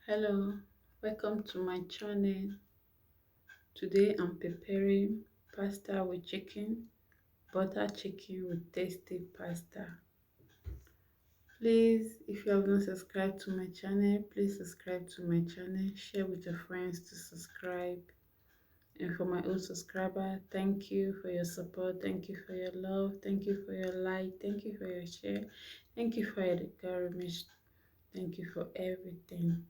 Hello, welcome to my channel. Today I'm preparing pasta with chicken, butter chicken with tasty pasta. Please, if you have not subscribed to my channel, please subscribe to my channel, share with your friends to subscribe. And for my old subscriber, thank you for your support, thank you for your love, thank you for your like, thank you for your share, thank you for your encouragement, thank you for everything.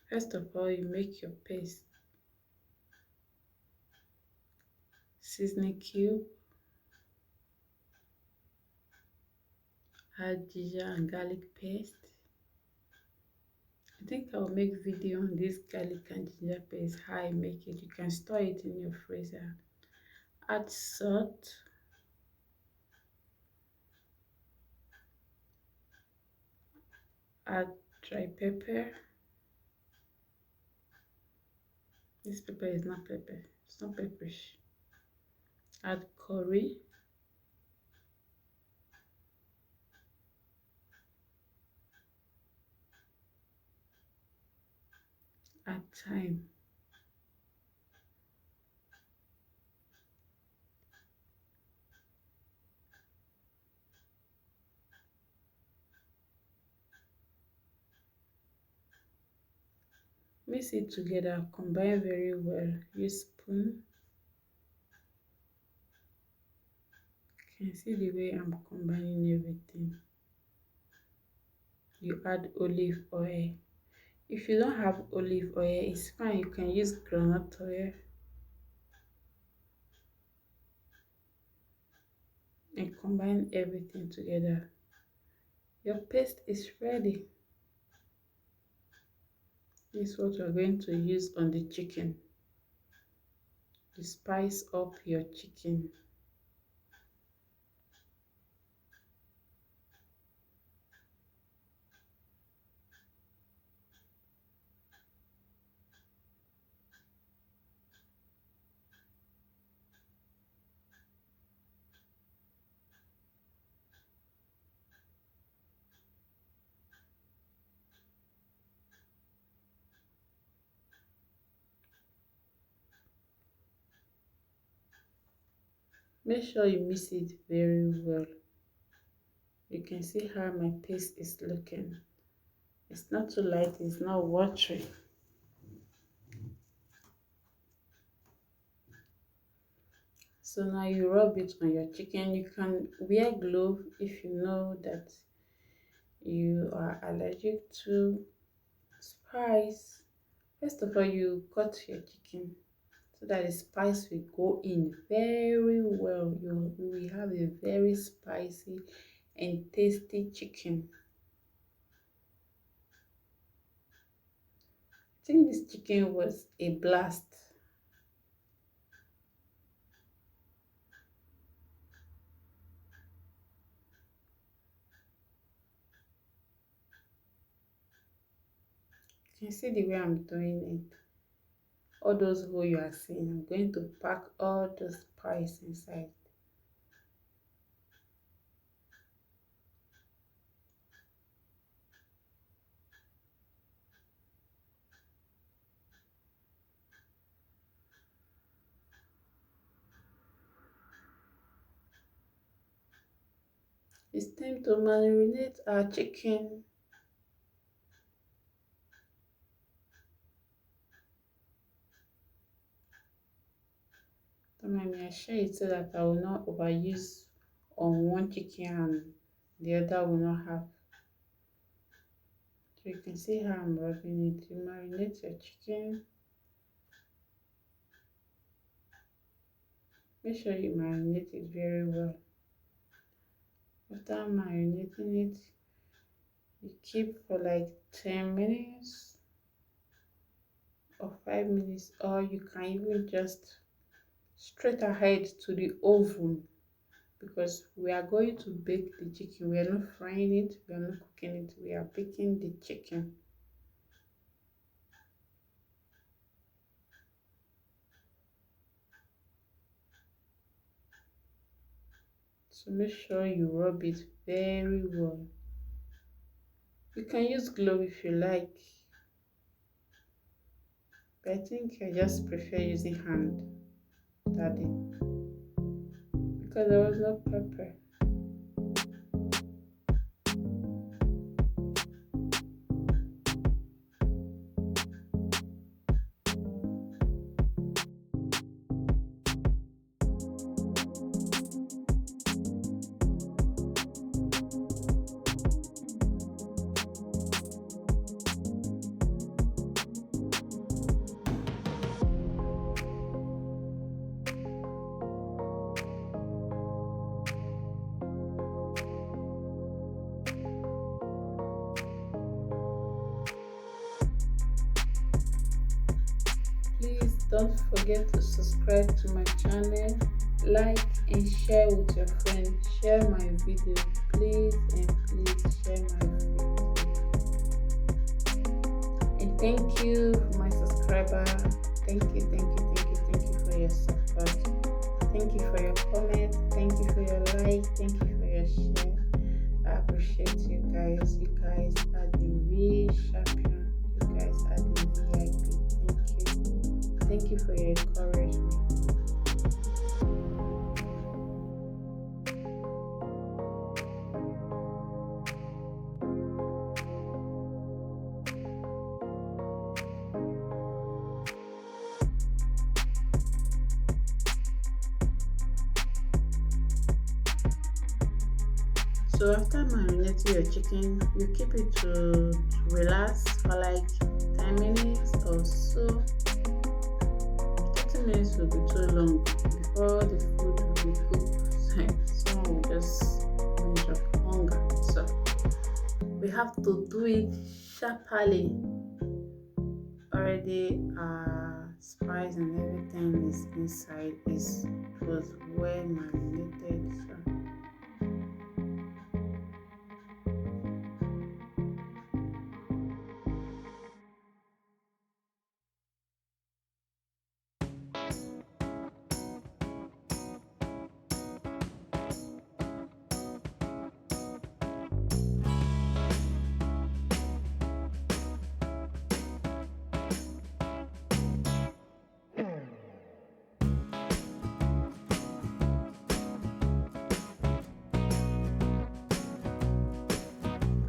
First of all, you make your paste. Seasoning cube, add ginger and garlic paste. I think I'll make video on this garlic and ginger paste, how I make it. You can store it in your freezer. Add salt, add dry pepper. This pepper is not pepper, it's not pepperish. Add curry, add thyme. Mix it together, combine very well. Use spoon. You can see the way I'm combining everything. You add olive oil. If you don't have olive oil, it's fine. You can use groundnut oil. And combine everything together. Your paste is ready. This is what we're going to use on the chicken. You spice up your chicken. Make sure you mix it very well. You can see how my paste is looking. It's not too light, it's not watery. So now you rub it on your chicken. You can wear glove if you know that you are allergic to spice. First of all, you cut your chicken so that the spice will go in very well. You will have a very spicy and tasty chicken. I think this chicken was a blast. You can see the way I'm doing it. All those holes you are seeing, I'm going to pack all the spice inside. It's time to marinate our chicken. Don't mind me, I share it so that I will not overuse on one chicken and the other will not have. So you can see how I'm rubbing it. You marinate your chicken. Make sure you marinate it very well. After marinating it, you keep for like 10 minutes or 5 minutes, or you can even just straight ahead to the oven, because we are going to bake the chicken. We are not frying it, we are not cooking it, we are baking the chicken. So make sure you rub it very well. You can use glove if you like, but I think I just prefer using hand that day because there was no pepper. Please don't forget to subscribe to my channel, like and share with your friends. Share my video, please, and please share my video. And thank you for my subscriber. Thank you, thank you, thank you, thank you for your support. Thank you for your comment. Thank you for your like. Thank you for your share. I appreciate you guys. You guys are the real champion. You guys are the VIP. Thank you. Thank you for your encouragement. So after marinating your chicken, you keep it to relax for like 10 minutes or so. 30 minutes will be too long before the food will be cooked. Someone will just binge up hunger. So we have to do it sharply. Already spice and everything is inside. It was well marinated. So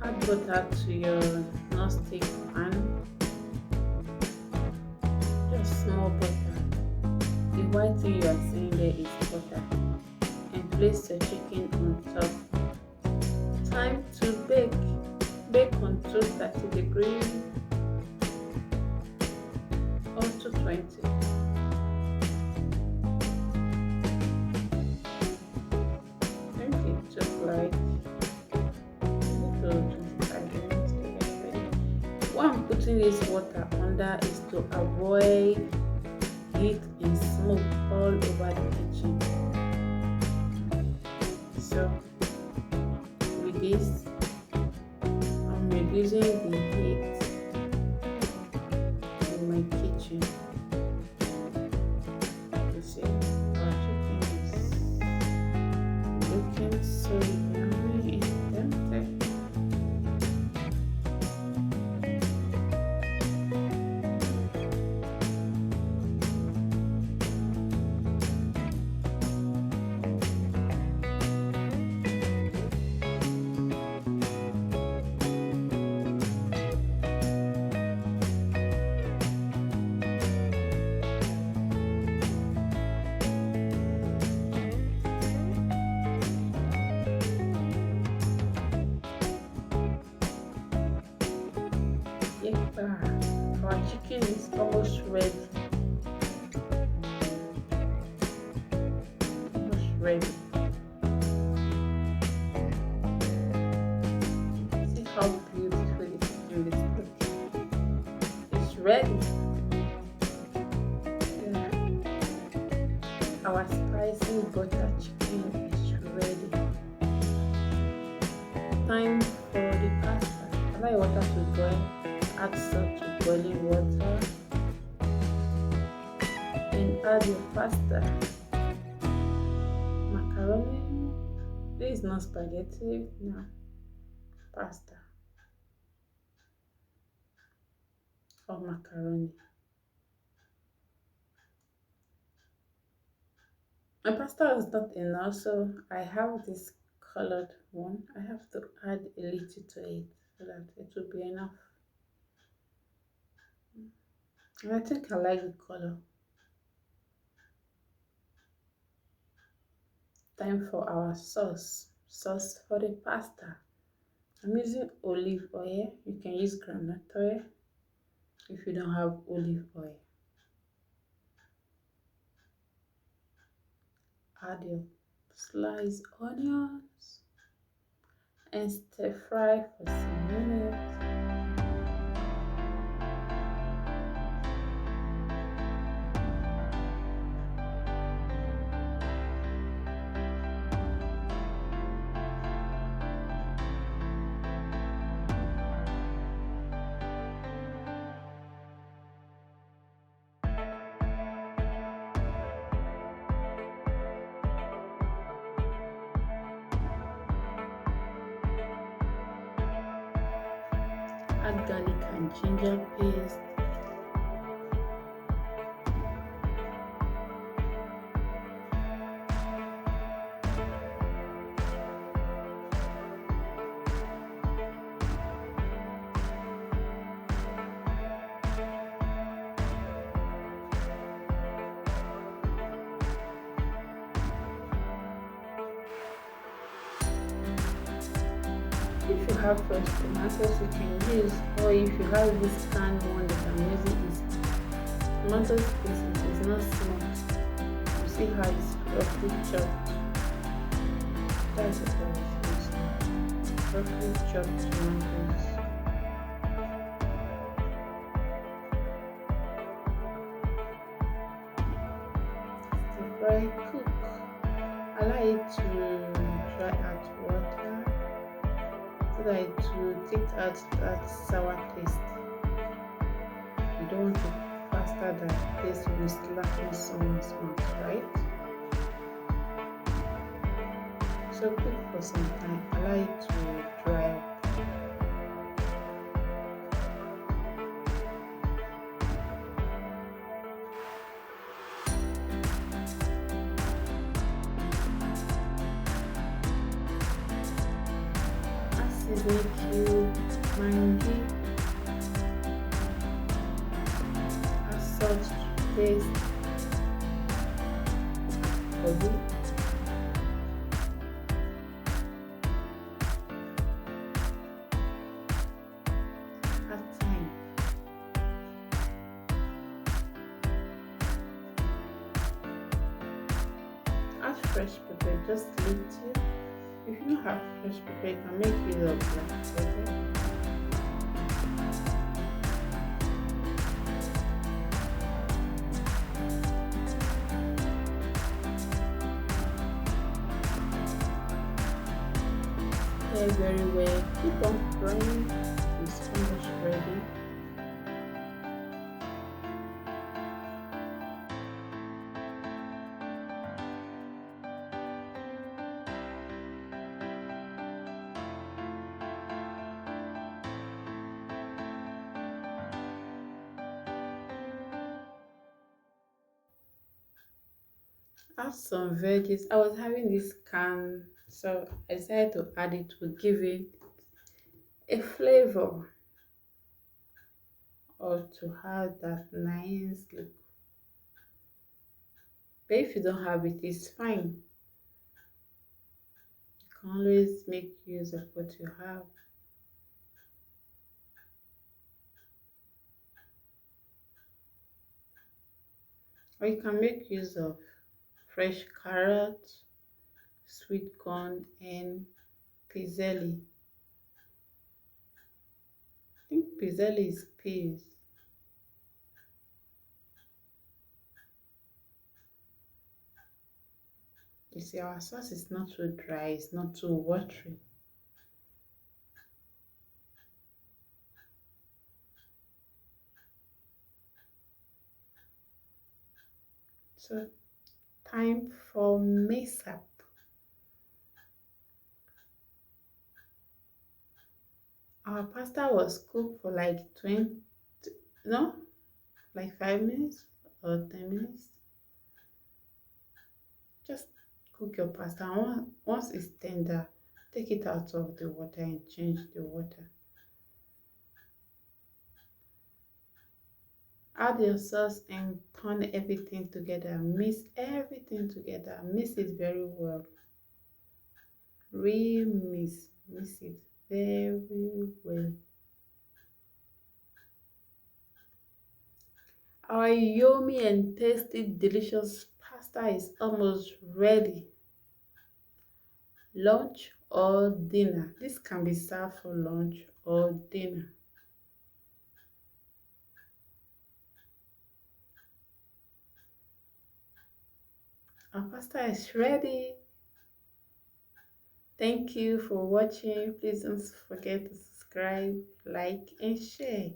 add butter to your non-stick pan, just small butter. The white thing you are seeing there is butter. And place your chicken on top. Time to bake. Bake on 230 degrees or 220. I think it took like 25 minutes to get ready. Why I'm putting this water under is to avoid heat and smoke all over the kitchen. So with this, I'm reducing the heat in my kitchen. You see, our chicken is looking so yummy and tempting. Our chicken is almost ready. Almost ready. See how beautiful the chicken is looking. It's ready. Yeah. Our spicy butter chicken is ready. Time for the pasta. Allow your water to boil. Add salt to boiling water and add your pasta, macaroni, This is not spaghetti, no, pasta or macaroni. My pasta is not enough, so I have this colored one. I have to add a little to it so that it will be enough. And I think I like the color. Time for our sauce. Sauce for the pasta. I'm using olive oil. You can use groundnut oil if you don't have olive oil. Add your sliced onions and stir fry for some minutes. Add garlic and ginger paste. If you have fresh tomatoes, you can use, or if you have this canned one that I'm using, is tomato pieces. It's not small. You see how it's roughly chopped. That's what I was using. Roughly chopped tomatoes. Stir fry, cook. Allow it to dry out water so that it will take out that sour taste. You don't want to pasta that taste will slap in someone's mouth, right? So cook for some time, allow it to dry up. Add seasoning cube, Maggi, add salt to taste, curry, add thyme, add fresh pepper, just little. If you don't have fresh pepper, you can make use of black pepper. Stir very well. Keep on frying. It's almost ready. Add some veggies. I was having this can, so I decided to add it to give it a flavor or to have that nice look. But if you don't have it, it's fine. You can always make use of what you have. Or you can make use of fresh carrot, sweet corn, and pizzelli. I think pizzelli is peas. You see, our sauce is not too dry, it's not too watery. So, time for mess up. Our pasta was cooked for like 20, no, like 5 minutes or 10 minutes. Just cook your pasta. And once it's tender, take it out of the water and change the water. Add your sauce and turn everything together. Mix everything together. Mix it very well. Remix. Mix it very well. Our yummy and tasty delicious pasta is almost ready. Lunch or dinner. This can be served for lunch or dinner. Our pasta is ready. Thank you for watching. Please don't forget to subscribe, like, and share.